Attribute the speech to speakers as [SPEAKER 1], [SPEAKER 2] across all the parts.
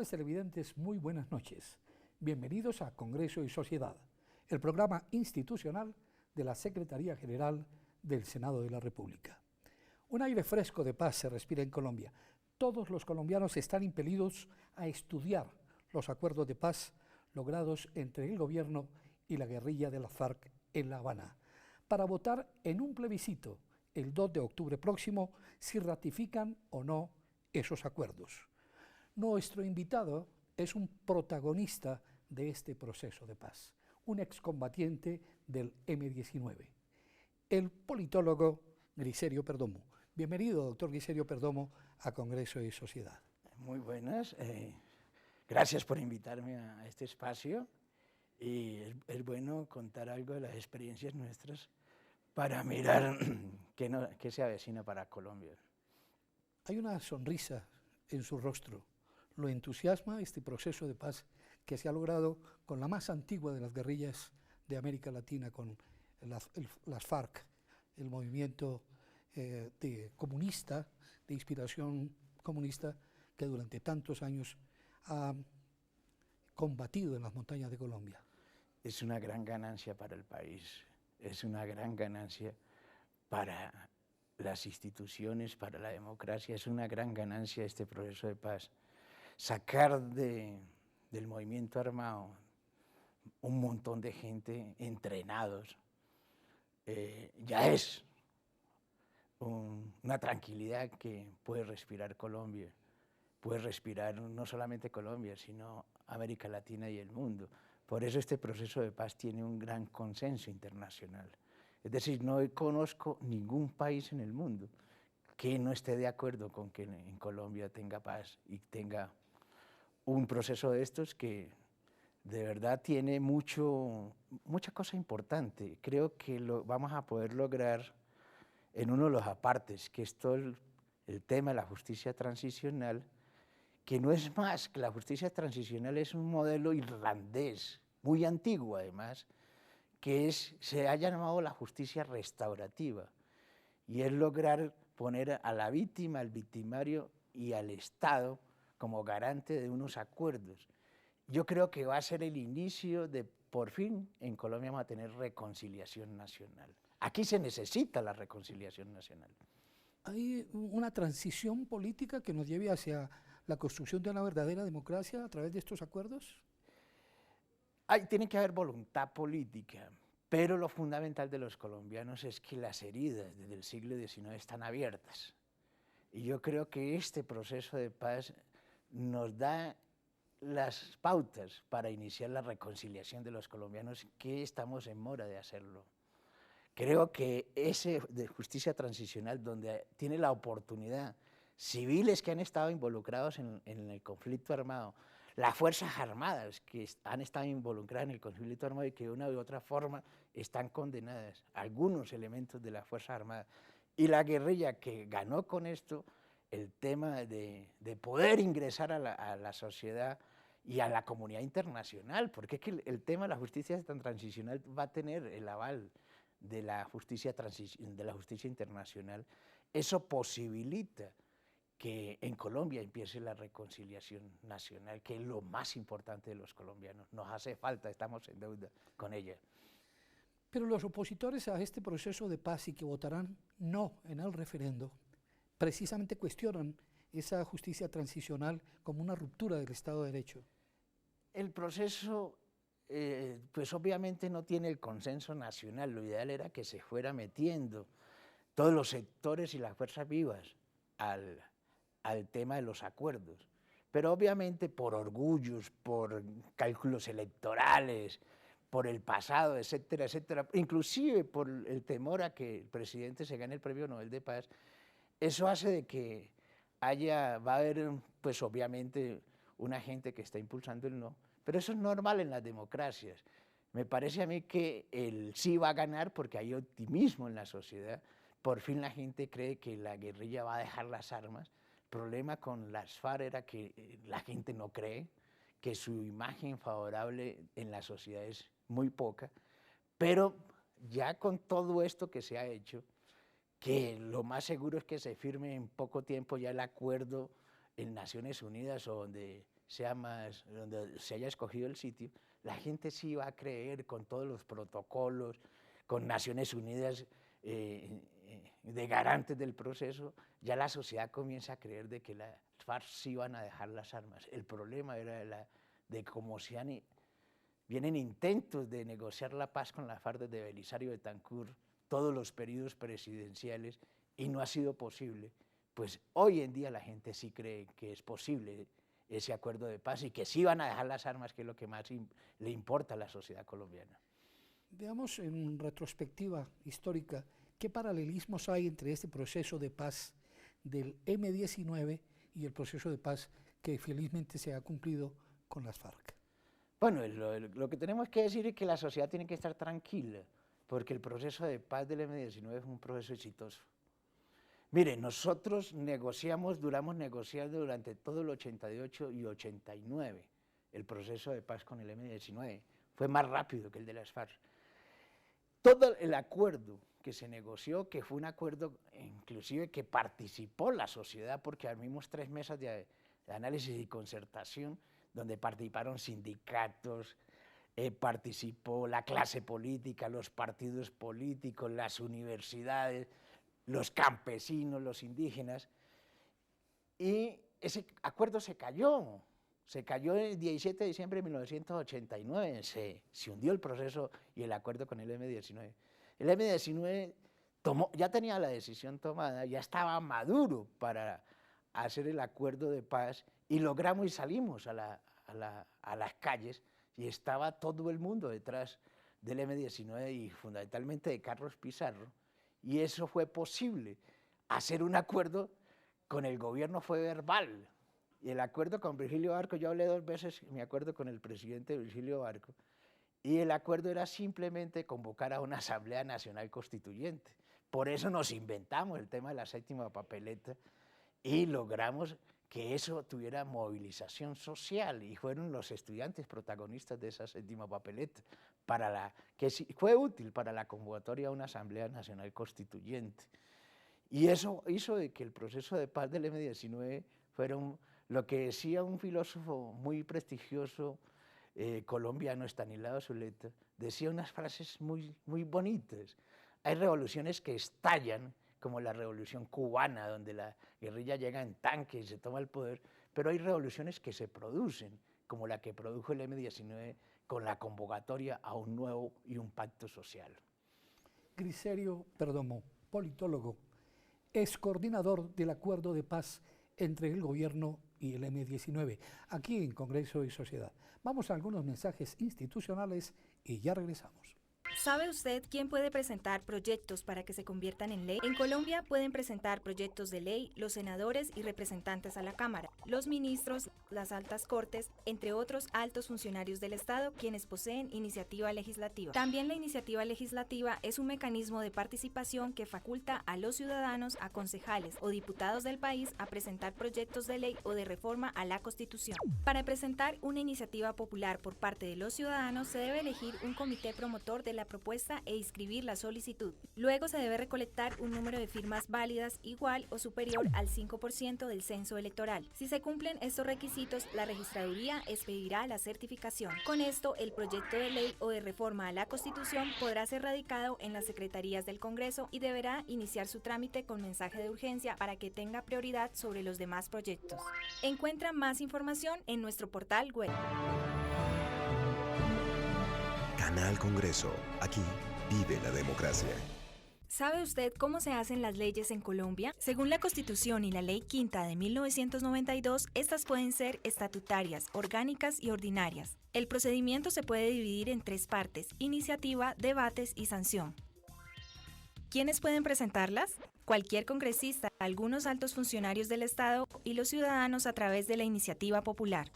[SPEAKER 1] Amables televidentes, muy buenas noches. Bienvenidos a Congreso y Sociedad, el programa institucional de la Secretaría General del Senado de la República. Un aire fresco de paz se respira en Colombia. Todos los colombianos están impelidos a estudiar los acuerdos de paz logrados entre el gobierno y la guerrilla de la FARC en La Habana, para votar en un plebiscito el 2 de octubre próximo si ratifican o no esos acuerdos. Nuestro invitado es un protagonista de este proceso de paz, un excombatiente del M-19, el politólogo Griserio Perdomo. Bienvenido, doctor Griserio Perdomo, a Congreso y Sociedad.
[SPEAKER 2] Muy buenas, gracias por invitarme a este espacio, y es bueno contar algo de las experiencias nuestras para mirar qué se avecina para Colombia.
[SPEAKER 1] Hay una sonrisa en su rostro. Lo entusiasma este proceso de paz que se ha logrado con la más antigua de las guerrillas de América Latina, con las FARC, el movimiento comunista, de inspiración comunista, que durante tantos años ha combatido en las montañas de Colombia.
[SPEAKER 2] Es una gran ganancia para el país, es una gran ganancia para las instituciones, para la democracia, es una gran ganancia este proceso de paz. Sacar del movimiento armado un montón de gente entrenados ya es una tranquilidad que puede respirar Colombia, puede respirar no solamente Colombia, sino América Latina y el mundo. Por eso este proceso de paz tiene un gran consenso internacional. Es decir, no conozco ningún país en el mundo que no esté de acuerdo con que en Colombia tenga paz y tenga un proceso de estos que de verdad tiene mucha cosa importante. Creo que lo vamos a poder lograr en uno de los apartes, que es todo el tema de la justicia transicional, que no es más que la justicia transicional es un modelo irlandés, muy antiguo además, que se ha llamado la justicia restaurativa, y es lograr poner a la víctima, al victimario y al Estado como garante de unos acuerdos. Yo creo que va a ser el inicio de, por fin, en Colombia vamos a tener reconciliación nacional. Aquí se necesita la reconciliación nacional.
[SPEAKER 1] ¿Hay una transición política que nos lleve hacia la construcción de una verdadera democracia a través de estos acuerdos?
[SPEAKER 2] Tiene que haber voluntad política, pero lo fundamental de los colombianos es que las heridas desde el siglo XIX están abiertas. Y yo creo que este proceso de paz nos da las pautas para iniciar la reconciliación de los colombianos, que estamos en mora de hacerlo. Creo que ese de justicia transicional, donde tiene la oportunidad civiles que han estado involucrados en el conflicto armado, las Fuerzas Armadas que han estado involucradas en el conflicto armado y que de una u otra forma están condenadas, algunos elementos de las Fuerzas Armadas, y la guerrilla que ganó con esto, el tema de poder ingresar a la sociedad y a la comunidad internacional, porque es que el tema de la justicia transicional va a tener el aval de la justicia internacional. Eso posibilita que en Colombia empiece la reconciliación nacional, que es lo más importante de los colombianos. Nos hace falta, estamos en deuda con ella.
[SPEAKER 1] Pero los opositores a este proceso de paz y que votarán no en el referendo, precisamente cuestionan esa justicia transicional como una ruptura del Estado de Derecho.
[SPEAKER 2] El proceso, pues obviamente no tiene el consenso nacional. Lo ideal era que se fuera metiendo todos los sectores y las fuerzas vivas al tema de los acuerdos. Pero obviamente por orgullos, por cálculos electorales, por el pasado, etcétera, etcétera, inclusive por el temor a que el presidente se gane el Premio Nobel de Paz, eso hace de que va a haber, pues obviamente, una gente que está impulsando el no, pero eso es normal en las democracias. Me parece a mí que el sí va a ganar porque hay optimismo en la sociedad. Por fin la gente cree que la guerrilla va a dejar las armas. El problema con las FARC era que la gente no cree, que su imagen favorable en la sociedad es muy poca, pero ya con todo esto que se ha hecho, que lo más seguro es que se firme en poco tiempo ya el acuerdo en Naciones Unidas, donde donde se haya escogido el sitio, la gente sí va a creer con todos los protocolos, con Naciones Unidas de garantes del proceso, ya la sociedad comienza a creer de que las FARC sí van a dejar las armas. El problema era de cómo vienen intentos de negociar la paz con la FARC desde Belisario Betancur, todos los periodos presidenciales, y no ha sido posible. Pues hoy en día la gente sí cree que es posible ese acuerdo de paz y que sí van a dejar las armas, que es lo que más le importa a la sociedad colombiana.
[SPEAKER 1] Veamos en retrospectiva histórica qué paralelismos hay entre este proceso de paz del M-19 y el proceso de paz que felizmente se ha cumplido con las FARC.
[SPEAKER 2] Bueno, lo que tenemos que decir es que la sociedad tiene que estar tranquila, porque el proceso de paz del M-19 es un proceso exitoso. Mire, nosotros duramos negociando durante todo el 88 y 89, el proceso de paz con el M-19. Fue más rápido que el de las FARC. Todo el acuerdo que se negoció, que fue un acuerdo inclusive que participó la sociedad, porque armamos 3 mesas de análisis y concertación, donde participaron sindicatos, participó la clase política, los partidos políticos, las universidades, los campesinos, los indígenas, y ese acuerdo se cayó el 17 de diciembre de 1989, se hundió el proceso y el acuerdo con el M-19. El M-19 ya tenía la decisión tomada, ya estaba maduro para hacer el acuerdo de paz, y logramos y salimos a las calles, y estaba todo el mundo detrás del M-19 y fundamentalmente de Carlos Pizarro, y eso fue posible. Hacer un acuerdo con el gobierno fue verbal, y el acuerdo con Virgilio Barco, yo hablé 2 veces, mi acuerdo con el presidente Virgilio Barco, y el acuerdo era simplemente convocar a una Asamblea Nacional Constituyente. Por eso nos inventamos el tema de la 7ª papeleta y logramos que eso tuviera movilización social, y fueron los estudiantes protagonistas de esa 7ª papeleta, que fue útil para la convocatoria a una Asamblea Nacional Constituyente. Y eso hizo de que el proceso de paz del M-19 fuera lo que decía un filósofo muy prestigioso colombiano, Estanislao Zuleta, decía unas frases muy, muy bonitas. Hay revoluciones que estallan, como la revolución cubana, donde la guerrilla llega en tanque y se toma el poder, pero hay revoluciones que se producen, como la que produjo el M-19 con la convocatoria a un nuevo y un pacto social.
[SPEAKER 1] Griserio Perdomo, politólogo, es coordinador del acuerdo de paz entre el gobierno y el M-19, aquí en Congreso y Sociedad. Vamos a algunos mensajes institucionales y ya regresamos.
[SPEAKER 3] ¿Sabe usted quién puede presentar proyectos para que se conviertan en ley? En Colombia pueden presentar proyectos de ley los senadores y representantes a la Cámara, los ministros, las altas cortes, entre otros altos funcionarios del Estado, quienes poseen iniciativa legislativa. También la iniciativa legislativa es un mecanismo de participación que faculta a los ciudadanos, a concejales o diputados del país a presentar proyectos de ley o de reforma a la Constitución. Para presentar una iniciativa popular por parte de los ciudadanos se debe elegir un comité promotor de la propuesta e inscribir la solicitud. Luego se debe recolectar un número de firmas válidas igual o superior al 5% del censo electoral. Si se cumplen estos requisitos, la registraduría expedirá la certificación. Con esto, el proyecto de ley o de reforma a la Constitución podrá ser radicado en las secretarías del Congreso y deberá iniciar su trámite con mensaje de urgencia para que tenga prioridad sobre los demás proyectos. Encuentra más información en nuestro portal web.
[SPEAKER 4] Canal Congreso. Aquí vive la democracia.
[SPEAKER 3] ¿Sabe usted cómo se hacen las leyes en Colombia? Según la Constitución y la Ley Quinta de 1992, estas pueden ser estatutarias, orgánicas y ordinarias. El procedimiento se puede dividir en 3 partes: iniciativa, debates y sanción. ¿Quiénes pueden presentarlas? Cualquier congresista, algunos altos funcionarios del Estado y los ciudadanos a través de la iniciativa popular.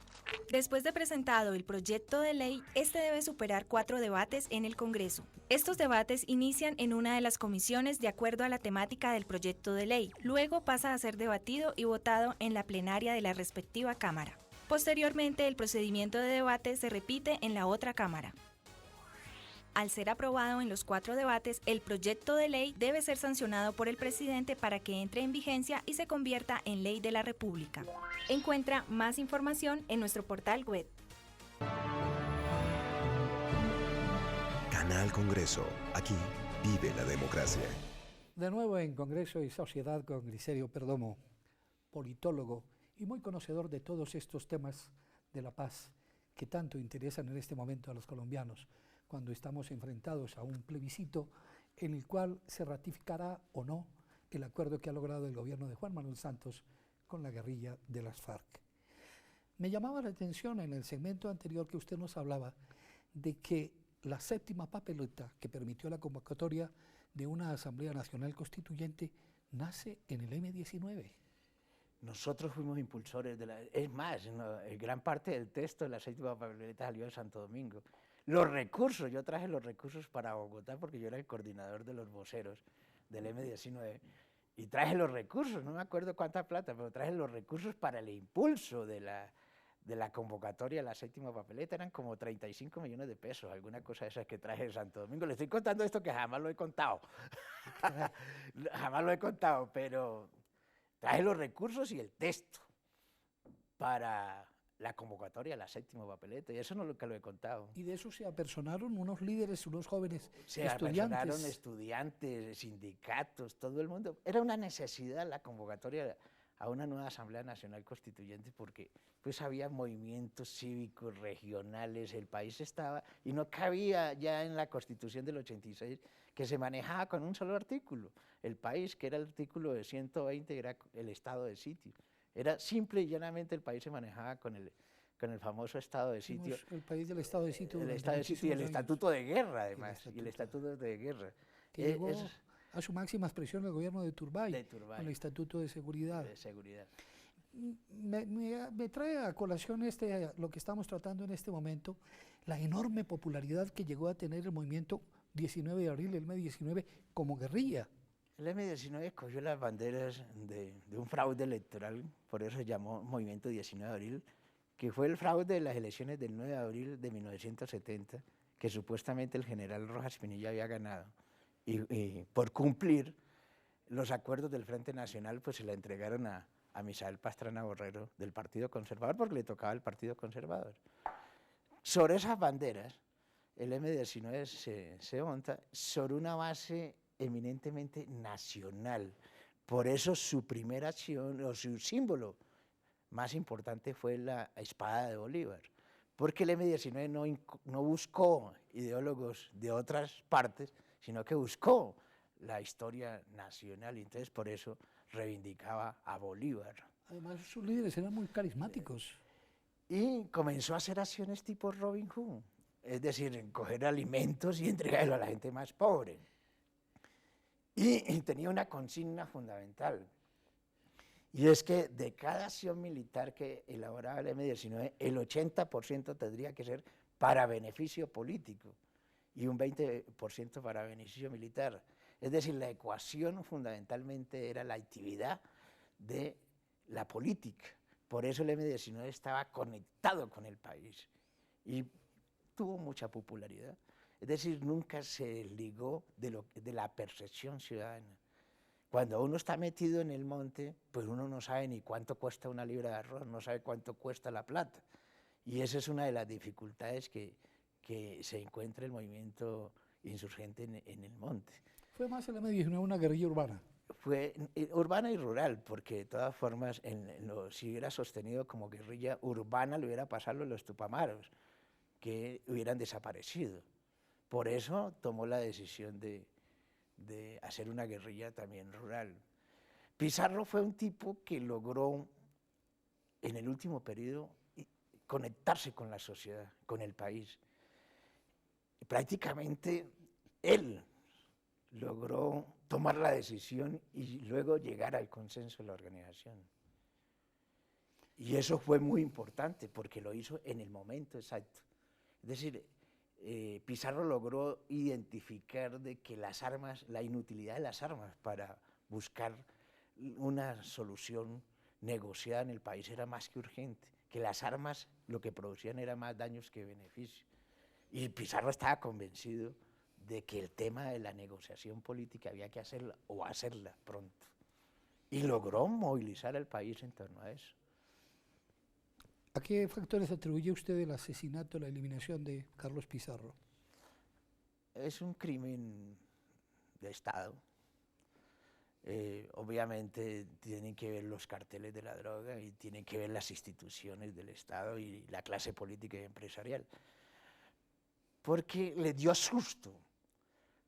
[SPEAKER 3] Después de presentado el proyecto de ley, este debe superar 4 debates en el Congreso. Estos debates inician en una de las comisiones de acuerdo a la temática del proyecto de ley. Luego pasa a ser debatido y votado en la plenaria de la respectiva Cámara. Posteriormente, el procedimiento de debate se repite en la otra Cámara. Al ser aprobado en los 4 debates, el proyecto de ley debe ser sancionado por el presidente para que entre en vigencia y se convierta en ley de la República. Encuentra más información en nuestro portal web.
[SPEAKER 4] Canal Congreso. Aquí vive la democracia.
[SPEAKER 1] De nuevo en Congreso y Sociedad con Griserio Perdomo, politólogo y muy conocedor de todos estos temas de la paz que tanto interesan en este momento a los colombianos, cuando estamos enfrentados a un plebiscito en el cual se ratificará o no el acuerdo que ha logrado el gobierno de Juan Manuel Santos con la guerrilla de las FARC. Me llamaba la atención en el segmento anterior que usted nos hablaba de que la séptima papeleta que permitió la convocatoria de una Asamblea Nacional Constituyente nace en el M-19.
[SPEAKER 2] Nosotros fuimos impulsores es más, gran parte del texto de la séptima papeleta salió de Santo Domingo. Los recursos, yo traje los recursos para Bogotá porque yo era el coordinador de los voceros del M-19 y traje los recursos, no me acuerdo cuánta plata, pero traje los recursos para el impulso de la convocatoria de la séptima papeleta, eran como 35 millones de pesos, alguna cosa de esas que traje de Santo Domingo. Le estoy contando esto que jamás lo he contado, jamás lo he contado, pero traje los recursos y el texto para la convocatoria, la séptima papeleta, y eso no es lo que lo he contado.
[SPEAKER 1] Y de eso se apersonaron unos líderes, unos jóvenes
[SPEAKER 2] se apersonaron estudiantes, sindicatos, todo el mundo. Era una necesidad la convocatoria a una nueva Asamblea Nacional Constituyente porque pues había movimientos cívicos regionales, el país estaba, y no cabía ya en la Constitución del 86 que se manejaba con un solo artículo. El país, que era el artículo de 120, era el estado de sitio. Era simple y llanamente el país se manejaba con el famoso estado de sitio.
[SPEAKER 1] El país del estado de sitio.
[SPEAKER 2] El estado de sitio y el estatuto de guerra, además. Y el estatuto de guerra.
[SPEAKER 1] Que llegó a su máxima expresión el gobierno de Turbay, con el estatuto de seguridad. Me trae a colación lo que estamos tratando en este momento, la enorme popularidad que llegó a tener el movimiento 19 de abril, el M-19, como guerrilla.
[SPEAKER 2] El M-19 cogió las banderas de un fraude electoral, por eso se llamó Movimiento 19 de Abril, que fue el fraude de las elecciones del 9 de abril de 1970, que supuestamente el general Rojas Pinilla había ganado. Y por cumplir los acuerdos del Frente Nacional, pues se la entregaron a Misael Pastrana Borrero del Partido Conservador, porque le tocaba al Partido Conservador. Sobre esas banderas, el M-19 se monta sobre una base eminentemente nacional. Por eso su primera acción, o su símbolo más importante fue la espada de Bolívar, porque el M-19 no buscó ideólogos de otras partes, sino que buscó la historia nacional, y entonces por eso reivindicaba a Bolívar.
[SPEAKER 1] Además, sus líderes eran muy carismáticos.
[SPEAKER 2] Y comenzó a hacer acciones tipo Robin Hood, es decir, coger alimentos y entregarlos a la gente más pobre. Y tenía una consigna fundamental, y es que de cada acción militar que elaboraba el M-19, el 80% tendría que ser para beneficio político y un 20% para beneficio militar. Es decir, la ecuación fundamentalmente era la actividad de la política. Por eso el M-19 estaba conectado con el país y tuvo mucha popularidad. Es decir, nunca se ligó de la percepción ciudadana. Cuando uno está metido en el monte, pues uno no sabe ni cuánto cuesta una libra de arroz, no sabe cuánto cuesta la plata. Y esa es una de las dificultades que se encuentra el movimiento insurgente en el monte.
[SPEAKER 1] ¿Fue más el M-19 una guerrilla urbana?
[SPEAKER 2] Fue urbana y rural, porque de todas formas, si hubiera sostenido como guerrilla urbana, le hubiera pasado los Tupamaros, que hubieran desaparecido. Por eso tomó la decisión de hacer una guerrilla también rural. Pizarro fue un tipo que logró, en el último periodo, conectarse con la sociedad, con el país. Prácticamente él logró tomar la decisión y luego llegar al consenso de la organización. Y eso fue muy importante porque lo hizo en el momento exacto. Es decir, Pizarro logró identificar de que las armas, la inutilidad de las armas para buscar una solución negociada en el país era más que urgente, que las armas lo que producían era más daños que beneficios. Y Pizarro estaba convencido de que el tema de la negociación política había que hacerla o hacerla pronto. Y logró movilizar al país en torno a eso.
[SPEAKER 1] ¿A qué factores atribuye usted el asesinato, la eliminación de Carlos Pizarro?
[SPEAKER 2] Es un crimen de Estado. Obviamente tienen que ver los carteles de la droga y tienen que ver las instituciones del Estado y la clase política y empresarial. Porque le dio susto.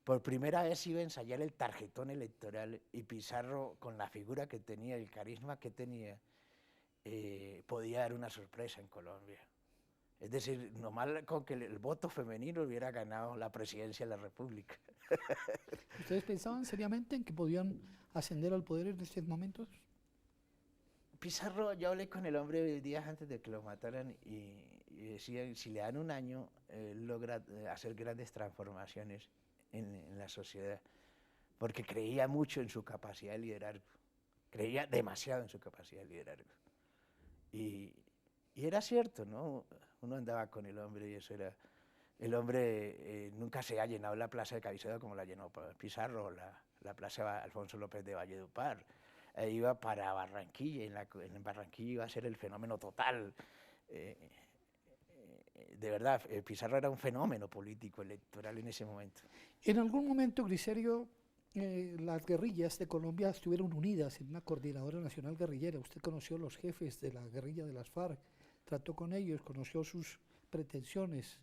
[SPEAKER 2] Por primera vez iba a ensayar el tarjetón electoral y Pizarro, con la figura que tenía, el carisma que tenía, podía dar una sorpresa en Colombia. Es decir, nomás con que el voto femenino hubiera ganado la presidencia de la República.
[SPEAKER 1] ¿Ustedes pensaban seriamente en que podían ascender al poder en estos momentos?
[SPEAKER 2] Pizarro, yo hablé con el hombre días antes de que lo mataran y decía, si le dan un año, logra hacer grandes transformaciones en la sociedad, porque creía mucho en su capacidad de liderazgo, creía demasiado en su capacidad de liderazgo. Y era cierto, ¿no? Uno andaba con el hombre y eso era... El hombre nunca se ha llenado la plaza de Caicedo como la llenó Pizarro, la plaza Alfonso López de Valledupar. Iba para Barranquilla, en Barranquilla iba a ser el fenómeno total. De verdad, Pizarro era un fenómeno político, electoral en ese momento.
[SPEAKER 1] En algún momento, Grisserio, las guerrillas de Colombia estuvieron unidas en una coordinadora nacional guerrillera. Usted conoció a los jefes de la guerrilla de las FARC, trató con ellos, conoció sus pretensiones.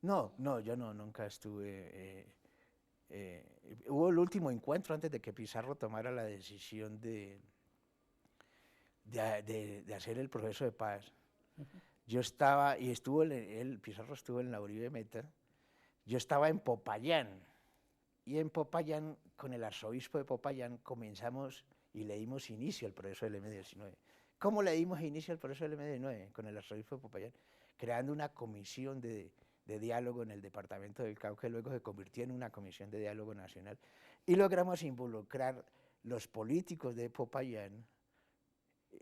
[SPEAKER 2] No, yo nunca estuve... hubo el último encuentro antes de que Pizarro tomara la decisión de hacer el proceso de paz. Yo estaba, y Pizarro estuvo en la Uribe Meta, yo estaba en Popayán, y en Popayán, con el arzobispo de Popayán, comenzamos y le dimos inicio al proceso del M-19. ¿Cómo le dimos inicio al proceso del M-19? Con el arzobispo de Popayán, creando una comisión de diálogo en el departamento del Cauca, y luego se convirtió en una comisión de diálogo nacional, y logramos involucrar los políticos de Popayán,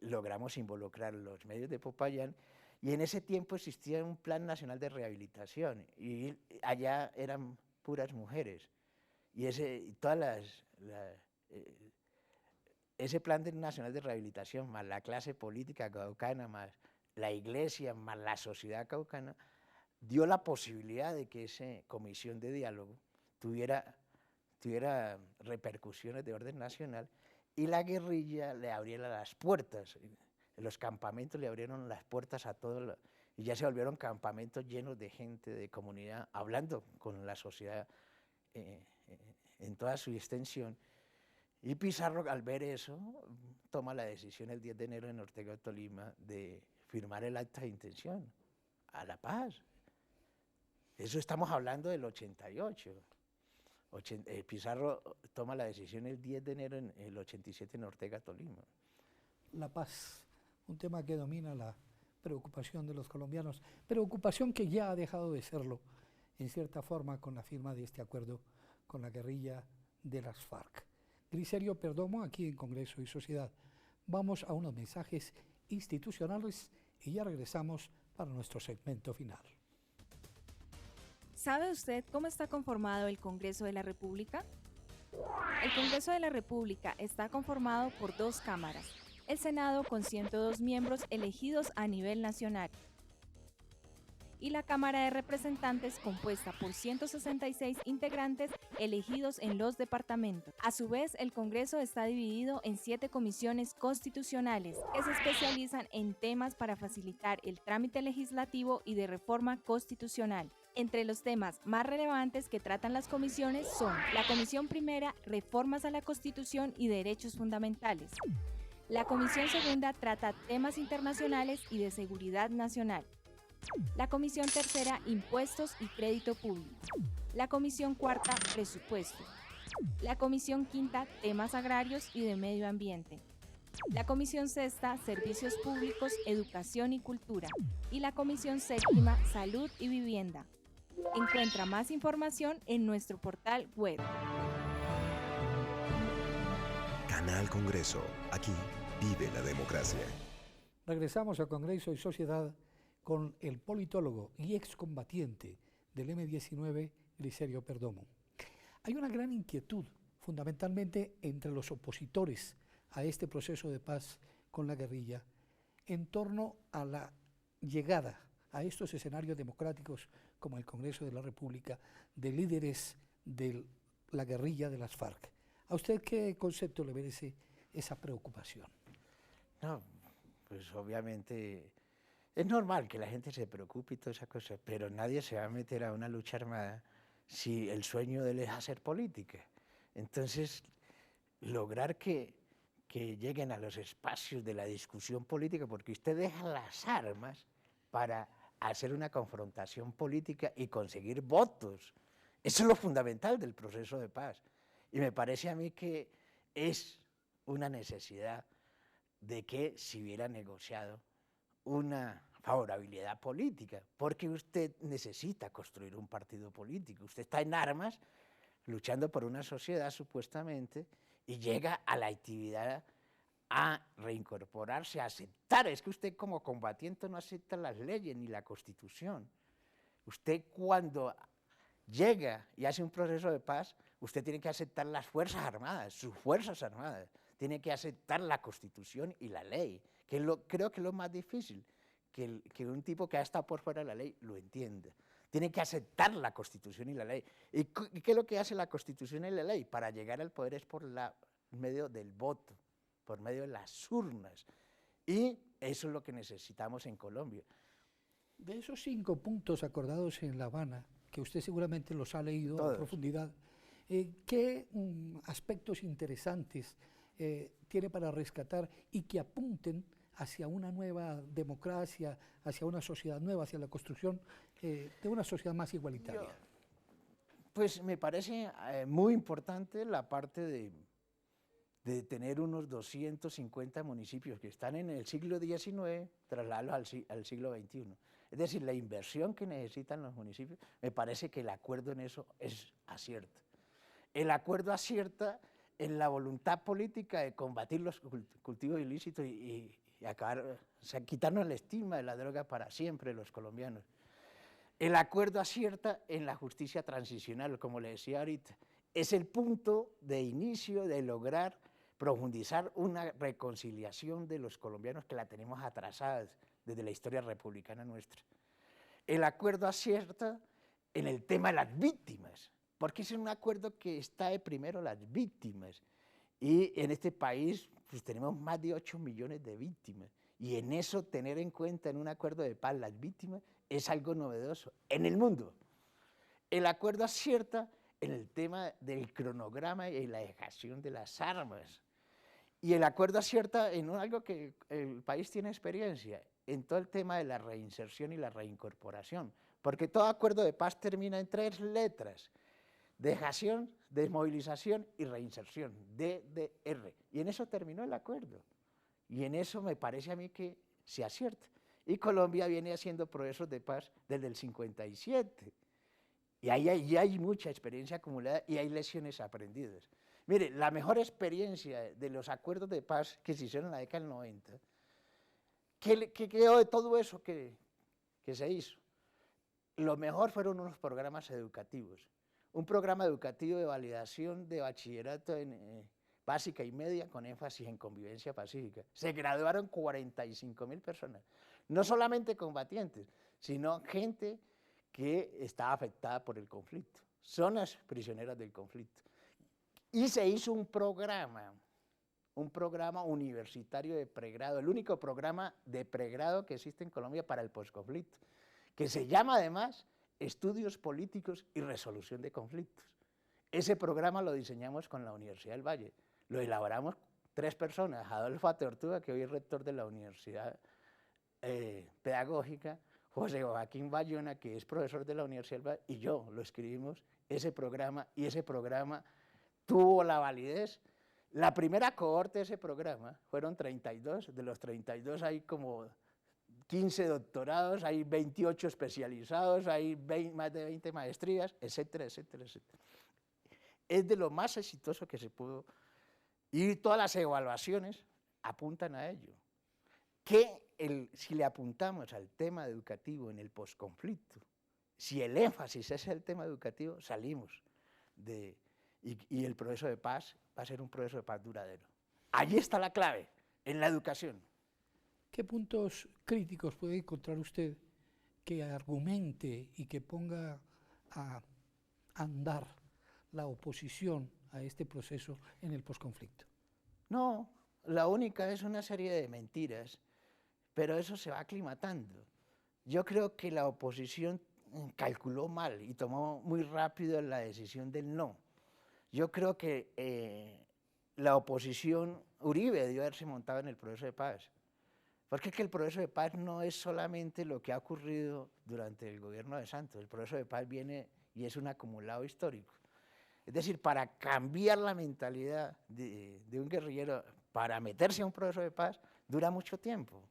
[SPEAKER 2] logramos involucrar los medios de Popayán, y en ese tiempo existía un plan nacional de rehabilitación, y allá eran puras mujeres, y ese plan nacional de rehabilitación, más la clase política caucana, más la iglesia, más la sociedad caucana, dio la posibilidad de que esa comisión de diálogo tuviera repercusiones de orden nacional, y la guerrilla le abriera las puertas. Los campamentos le abrieron las puertas a todos, y ya se volvieron campamentos llenos de gente, de comunidad, hablando con la sociedad en toda su extensión. Y Pizarro, al ver eso, toma la decisión el 10 de enero en Ortega, Tolima, de firmar el acta de intención a la paz. Eso estamos hablando del 88. Pizarro toma la decisión el 10 de enero en el 87 en Ortega, Tolima.
[SPEAKER 1] La paz, un tema que domina la preocupación de los colombianos, preocupación que ya ha dejado de serlo, en cierta forma, con la firma de este acuerdo con la guerrilla de las FARC. Grisserio Perdomo, aquí en Congreso y Sociedad. Vamos a unos mensajes institucionales y ya regresamos para nuestro segmento final.
[SPEAKER 3] ¿Sabe usted cómo está conformado el Congreso de la República? El Congreso de la República está conformado por 2 cámaras, el Senado con 102 miembros elegidos a nivel nacional y la Cámara de Representantes compuesta por 166 integrantes elegidos en los departamentos. A su vez, el Congreso está dividido en 7 comisiones constitucionales que se especializan en temas para facilitar el trámite legislativo y de reforma constitucional. Entre los temas más relevantes que tratan las comisiones son la Comisión Primera, Reformas a la Constitución y Derechos Fundamentales. La Comisión Segunda trata temas internacionales y de seguridad nacional. La Comisión Tercera, Impuestos y Crédito Público. La Comisión Cuarta, Presupuesto. La Comisión Quinta, Temas Agrarios y de Medio Ambiente. La Comisión Sexta, Servicios Públicos, Educación y Cultura. Y la Comisión Séptima, Salud y Vivienda. Encuentra más información en nuestro portal web.
[SPEAKER 4] Canal Congreso. Aquí vive la democracia.
[SPEAKER 1] Regresamos a Congreso y Sociedad con el politólogo y excombatiente del M-19, Grisel Perdomo. Hay una gran inquietud, fundamentalmente entre los opositores a este proceso de paz con la guerrilla, en torno a la llegada a estos escenarios democráticos como el Congreso de la República de líderes de la guerrilla de las FARC. ¿A usted qué concepto le merece esa preocupación?
[SPEAKER 2] No, pues obviamente es normal que la gente se preocupe y toda esa cosa, pero nadie se va a meter a una lucha armada si el sueño de él es hacer política. Entonces, lograr que lleguen a los espacios de la discusión política, porque usted deja las armas para hacer una confrontación política y conseguir votos. Eso es lo fundamental del proceso de paz. Y me parece a mí que es una necesidad de que se hubiera negociado una favorabilidad política, porque usted necesita construir un partido político. Usted está en armas, luchando por una sociedad supuestamente, y llega a la actividad a reincorporarse, a aceptar. Es que usted como combatiente no acepta las leyes ni la Constitución. Usted cuando llega y hace un proceso de paz, usted tiene que aceptar las Fuerzas Armadas, sus Fuerzas Armadas, tiene que aceptar la Constitución y la ley, que creo que es lo más difícil, que un tipo que ha estado por fuera de la ley lo entienda. Tiene que aceptar la Constitución y la ley. ¿Y qué es lo que hace la Constitución y la ley? Para llegar al poder es por medio del voto, por medio de las urnas. Y eso es lo que necesitamos en Colombia.
[SPEAKER 1] De esos 5 puntos acordados en La Habana, que usted seguramente los ha leído
[SPEAKER 2] Todos.
[SPEAKER 1] a profundidad, ¿qué aspectos interesantes tiene para rescatar y que apunten hacia una nueva democracia, hacia una sociedad nueva, hacia la construcción de una sociedad más igualitaria?
[SPEAKER 2] Pues me parece muy importante la parte de tener unos 250 municipios que están en el siglo XIX, trasladarlos al siglo XXI. Es decir, la inversión que necesitan los municipios, me parece que el acuerdo en eso es acierto. El acuerdo acierta en la voluntad política de combatir los cultivos ilícitos y acabar, o sea, quitarnos el estigma de la droga para siempre los colombianos. El acuerdo acierta en la justicia transicional, como le decía ahorita. Es el punto de inicio de lograr profundizar una reconciliación de los colombianos que la tenemos atrasadas desde la historia republicana nuestra. El acuerdo acierta en el tema de las víctimas, porque es un acuerdo que está de primero las víctimas. Y en este país pues, tenemos más de 8 millones de víctimas. Y en eso tener en cuenta en un acuerdo de paz las víctimas es algo novedoso en el mundo. El acuerdo acierta en el tema del cronograma y la dejación de las armas. Y el acuerdo acierta en algo que el país tiene experiencia, en todo el tema de la reinserción y la reincorporación. Porque todo acuerdo de paz termina en 3 letras. Dejación, desmovilización y reinserción, DDR. Y en eso terminó el acuerdo. Y en eso me parece a mí que se acierta. Y Colombia viene haciendo procesos de paz desde el 57. Y ahí hay mucha experiencia acumulada y hay lecciones aprendidas. Mire, la mejor experiencia de los acuerdos de paz que se hicieron en la década del 90, ¿qué quedó de todo eso que se hizo? Lo mejor fueron unos programas educativos. Un programa educativo de validación de bachillerato en básica y media con énfasis en convivencia pacífica. Se graduaron 45.000 personas, no solamente combatientes, sino gente que estaba afectada por el conflicto, zonas prisioneras del conflicto. Y se hizo un programa universitario de pregrado, el único programa de pregrado que existe en Colombia para el posconflicto, que se llama además Estudios Políticos y Resolución de Conflictos. Ese programa lo diseñamos con la Universidad del Valle, lo elaboramos 3 personas, Adolfo Tortuga, que hoy es rector de la Universidad Pedagógica, José Joaquín Bayona, que es profesor de la Universidad del Valle, y yo lo escribimos, ese programa, y ese programa tuvo la validez. La primera cohorte de ese programa fueron 32, de los 32 hay como 15 doctorados, hay 28 especializados, hay más de 20 maestrías, etcétera, etcétera, etcétera. Es de lo más exitoso que se pudo, y todas las evaluaciones apuntan a ello. Que si le apuntamos al tema educativo en el posconflicto, Si el énfasis es el tema educativo, salimos y el proceso de paz va a ser un proceso de paz duradero. Allí está la clave, en la educación.
[SPEAKER 1] ¿Qué puntos críticos puede encontrar usted que argumente y que ponga a andar la oposición a este proceso en el posconflicto?
[SPEAKER 2] No, la única es una serie de mentiras, pero eso se va aclimatando. Yo creo que la oposición calculó mal y tomó muy rápido la decisión del no. Yo creo que la oposición, Uribe debió haberse montado en el proceso de paz, porque es que el proceso de paz no es solamente lo que ha ocurrido durante el gobierno de Santos, el proceso de paz viene y es un acumulado histórico. Es decir, para cambiar la mentalidad de un guerrillero, para meterse a un proceso de paz, dura mucho tiempo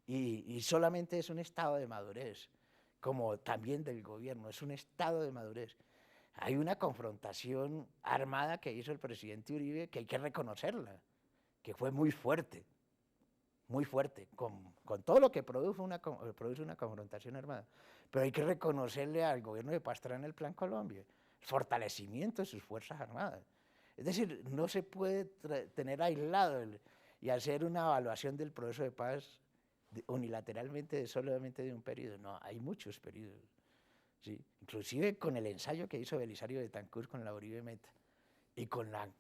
[SPEAKER 2] y solamente es un estado de madurez, como también del gobierno, es un estado de madurez. Hay una confrontación armada que hizo el presidente Uribe que hay que reconocerla, que fue muy fuerte, con todo lo que produce una confrontación armada. Pero hay que reconocerle al gobierno de Pastrana el Plan Colombia, el fortalecimiento de sus fuerzas armadas. Es decir, no se puede tener aislado y hacer una evaluación del proceso de paz unilateralmente solamente de un periodo. No, hay muchos periodos. ¿Sí? Inclusive con el ensayo que hizo Belisario Betancur con la Uribe Meta y con la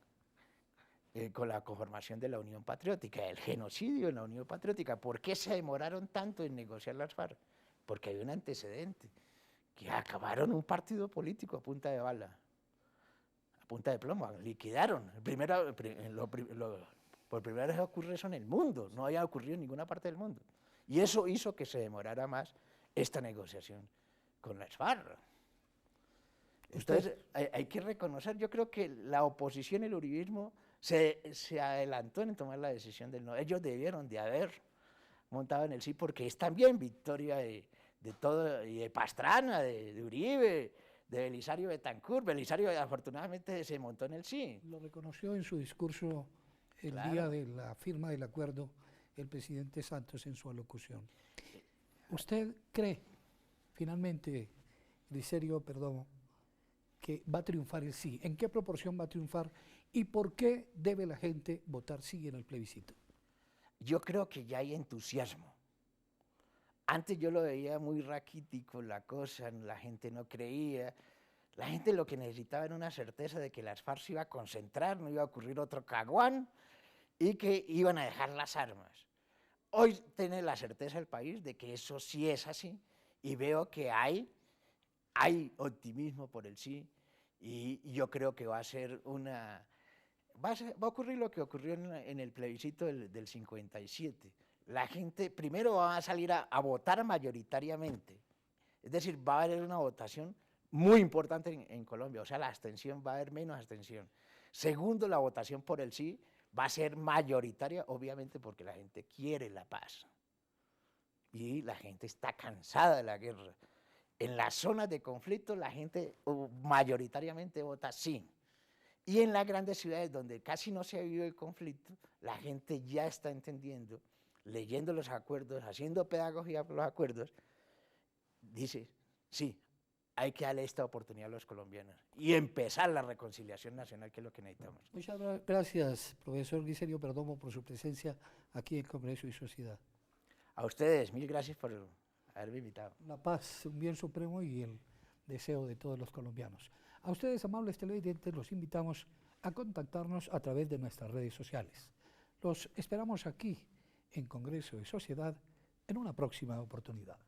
[SPEAKER 2] conformación de la Unión Patriótica, el genocidio en la Unión Patriótica. ¿Por qué se demoraron tanto en negociar las FARC? Porque hay un antecedente, que acabaron un partido político a punta de bala, a punta de plomo, liquidaron. Por primera vez ocurre eso en el mundo, no había ocurrido en ninguna parte del mundo. Y eso hizo que se demorara más esta negociación con las FARC. Entonces, hay que reconocer, yo creo que la oposición y el uribismo se adelantó en tomar la decisión del no. Ellos debieron de haber montado en el sí, porque es también victoria de todo, y de Pastrana, de Uribe, de Belisario Betancur. Belisario afortunadamente se montó en el sí.
[SPEAKER 1] Lo reconoció en su discurso el día de la firma del acuerdo el presidente Santos en su alocución. ¿Usted cree, finalmente, Griselio Perdomo, que va a triunfar el sí? ¿En qué proporción va a triunfar y por qué debe la gente votar sí en el plebiscito?
[SPEAKER 2] Yo creo que ya hay entusiasmo. Antes yo lo veía muy raquítico la cosa, la gente no creía. La gente lo que necesitaba era una certeza de que las FARC se iba a concentrar, no iba a ocurrir otro caguán y que iban a dejar las armas. Hoy tiene la certeza el país de que eso sí es así y veo que hay optimismo por el sí y yo creo que va a ser una... Va a ocurrir lo que ocurrió en el plebiscito del 57. La gente primero va a salir a votar mayoritariamente, es decir, va a haber una votación muy importante en Colombia, o sea, la abstención va a haber menos abstención. Segundo, la votación por el sí va a ser mayoritaria, obviamente porque la gente quiere la paz y la gente está cansada de la guerra. En las zonas de conflicto la gente mayoritariamente vota sí. Y en las grandes ciudades donde casi no se ha vivido el conflicto, la gente ya está entendiendo, leyendo los acuerdos, haciendo pedagogía por los acuerdos, dice, sí, hay que darle esta oportunidad a los colombianos y empezar la reconciliación nacional, que es lo que necesitamos.
[SPEAKER 1] Muchas gracias, profesor Griselio Perdomo, por su presencia aquí en Congreso y Sociedad.
[SPEAKER 2] A ustedes, mil gracias por haberme invitado.
[SPEAKER 1] La paz, un bien supremo y el deseo de todos los colombianos. A ustedes, amables televidentes, los invitamos a contactarnos a través de nuestras redes sociales. Los esperamos aquí en Congreso y Sociedad en una próxima oportunidad.